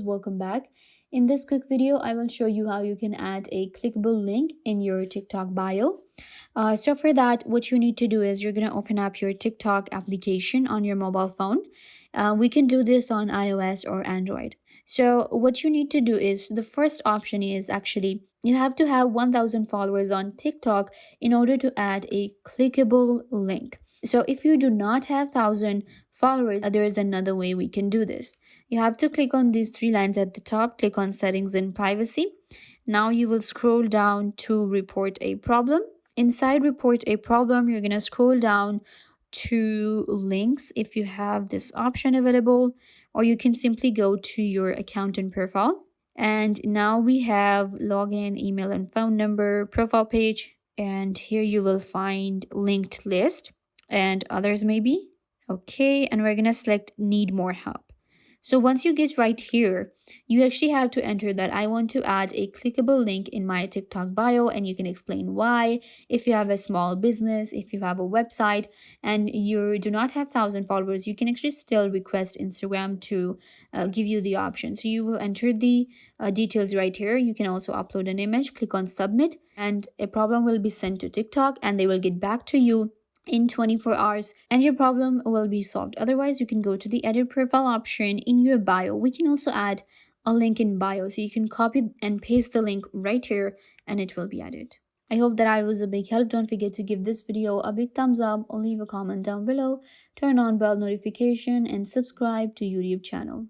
welcome back. In this quick video, I will show you how you can add a clickable link in your TikTok bio. So for that, what you need to do is you're going to open up your TikTok application on your mobile phone. We can do this on iOS or Android. So what you need to do is the first option is actually you have to have 1,000 followers on TikTok in order to add a clickable link. So if you do not have 1,000 followers, there is another way we can do this. You have to click on these three lines at the top, click on settings and privacy. Now you will scroll down to report a problem. Inside report a problem, you're going to scroll down to links if you have this option available, or you can simply go to your account and profile. And now we have login, email and phone number, profile page, and here you will find linked list and others maybe. Okay, and we're gonna select need more help. So once you get right here, you actually have to enter that I want to add a clickable link in my TikTok bio, and you can explain why. If you have a small business, if you have a website and you do not have 1,000 followers, you can actually still request Instagram to give you the option. So you will enter the details right here. You can also upload an image, click on submit, and a problem will be sent to TikTok and they will get back to you in 24 hours and your problem will be solved. Otherwise, you can go to the edit profile option in your bio. We can also add a link in bio, so you can copy and paste the link right here and it will be added. I hope that I was a big help. Don't forget to give this video a big thumbs up or leave a comment down below, turn on bell notification and subscribe to YouTube channel.